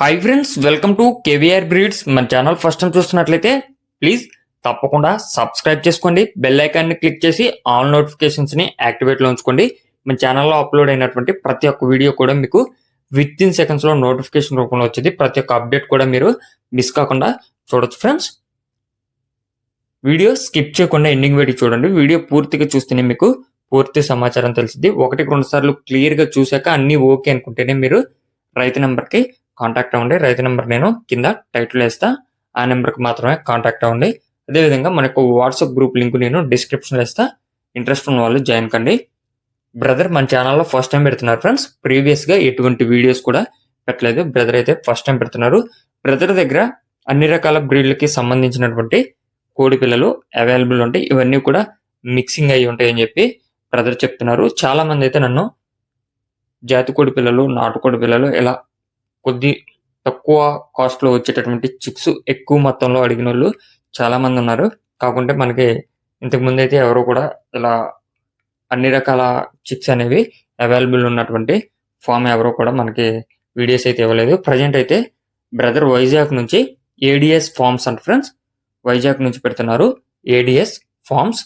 Hi friends, welcome to KVR breeds. మన channel first time చూస్తున్నట్లయితే please తప్పకుండా సబ్స్క్రైబ్ చేసుకోండి. బెల్ ఐకాన్ని క్లిక్ చేసి ఆల్ నోటిఫికేషన్స్ని యాక్టివేట్లో ఉంచుకోండి. మన ఛానల్లో అప్లోడ్ అయినటువంటి ప్రతి ఒక్క వీడియో కూడా మీకు విత్ ఇన్ సెకండ్స్లో నోటిఫికేషన్ రూపంలో వచ్చింది. ప్రతి ఒక్క అప్డేట్ కూడా మీరు మిస్ కాకుండా చూడొచ్చు ఫ్రెండ్స్. వీడియో స్కిప్ చేయకుండా ఎండింగ్ వీడియో చూడండి. వీడియో పూర్తిగా చూస్తేనే మీకు పూర్తి సమాచారం తెలిసింది. 1-2 సార్లు క్లియర్గా చూశాక అన్నీ ఓకే అనుకుంటేనే మీరు రైతు నెంబర్కి కాంటాక్ట్ అవ్వండి. రైతు నెంబర్ నేను కింద టైటిల్ వేస్తా, ఆ నెంబర్కి మాత్రమే కాంటాక్ట్ అవ్వండి. అదేవిధంగా మనకు వాట్సాప్ గ్రూప్ లింక్ నేను డిస్క్రిప్షన్లో ఇస్తా. ఇంట్రెస్ట్ ఉన్న వాళ్ళు జాయిన్ కండి. బ్రదర్ మన ఛానల్లో ఫస్ట్ టైం పెడుతున్నారు ఫ్రెండ్స్. ప్రీవియస్గా ఎటువంటి వీడియోస్ కూడా పెట్టలేదు. బ్రదర్ అయితే ఫస్ట్ టైం పెడుతున్నారు. బ్రదర్ దగ్గర అన్ని రకాల బ్రీడ్లకి సంబంధించినటువంటి కోడి పిల్లలు అవైలబుల్ ఉంటాయి. ఇవన్నీ కూడా మిక్సింగ్ అయ్యి ఉంటాయని చెప్పి బ్రదర్ చెప్తున్నారు. చాలా మంది అయితే నన్ను జాతి కోడి పిల్లలు, నాటుకోడి పిల్లలు ఇలా కొద్ది తక్కువ కాస్ట్లో వచ్చేటటువంటి చిక్స్ ఎక్కువ మొత్తంలో అడిగిన వాళ్ళు చాలా మంది ఉన్నారు. కాకుంటే మనకి ఇంతకుముందు అయితే ఎవరు కూడా ఇలా అన్ని రకాల చిక్స్ అనేవి అవైలబుల్ ఉన్నటువంటి ఫామ్ ఎవరో కూడా మనకి వీడియోస్ అయితే ఇవ్వలేదు. ప్రజెంట్ అయితే బ్రదర్ వైజాగ్ నుంచి ఏడిఎస్ ఫార్మ్స్ అంట ఫ్రెండ్స్, వైజాగ్ నుంచి పెడుతున్నారు. ఏడిఎస్ ఫార్మ్స్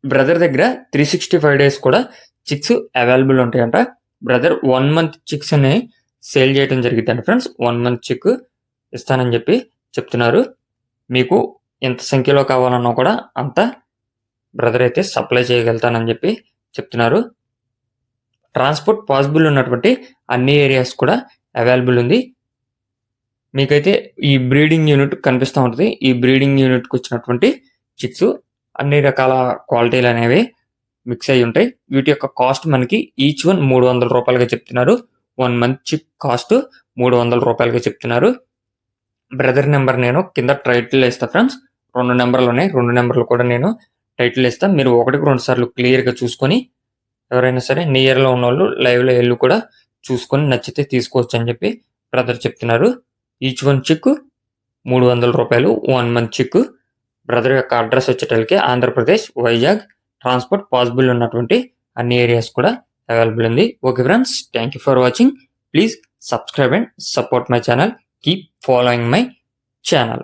బ్రదర్ దగ్గర 365 days కూడా చిక్స్ అవైలబుల్ ఉంటాయంట. బ్రదర్ 1 month చిక్స్ అని సేల్ చేయడం జరిగిందంట ఫ్రెండ్స్. 1 month చిక్ ఇస్తానని చెప్పి చెప్తున్నారు. మీకు ఎంత సంఖ్యలో కావాలన్నా కూడా అంత బ్రదర్ అయితే సప్లై చేయగలుగుతానని చెప్పి చెప్తున్నారు. ట్రాన్స్పోర్ట్ పాసిబుల్ ఉన్నటువంటి అన్ని ఏరియాస్ కూడా అవైలబుల్ ఉంది. మీకైతే ఈ బ్రీడింగ్ యూనిట్ కనిపిస్తూ ఉంటుంది. ఈ బ్రీడింగ్ యూనిట్కి వచ్చినటువంటి చిక్స్ అన్ని రకాల క్వాలిటీలు అనేవి మిక్స్ అయి ఉంటాయి. వీటి యొక్క కాస్ట్ మనకి ఈచ్ వన్ 300 రూపాయలుగా చెప్తున్నారు. 1 month చిక్ కాస్ట్ 300 రూపాయలుగా చెప్తున్నారు. బ్రదర్ నెంబర్ నేను కింద టైటిల్ వేస్తా ఫ్రెండ్స్. 2 నెంబర్లు ఉన్నాయి. 2 నెంబర్లు కూడా నేను టైటిల్ వేస్తా. మీరు 1-2 సార్లు క్లియర్గా చూసుకొని ఎవరైనా సరే నియర్లో ఉన్న వాళ్ళు లైవ్లో వెళ్ళి కూడా చూసుకొని నచ్చితే తీసుకోవచ్చు అని చెప్పి బ్రదర్ చెప్తున్నారు. ఈచ్ వన్ చిక్ 300 రూపాయలు. 1 month చిక్. బ్రదర్ యొక్క అడ్రస్ వచ్చేటప్పటికి ఆంధ్రప్రదేశ్, వైజాగ్. ట్రాన్స్పోర్ట్ పాసిబుల్ ఉన్నటువంటి అన్ని ఏరియాస్ కూడా అవైలబుల్ ఉంది. Okay friends, thank you for watching. Please subscribe and support my channel. Keep following my channel.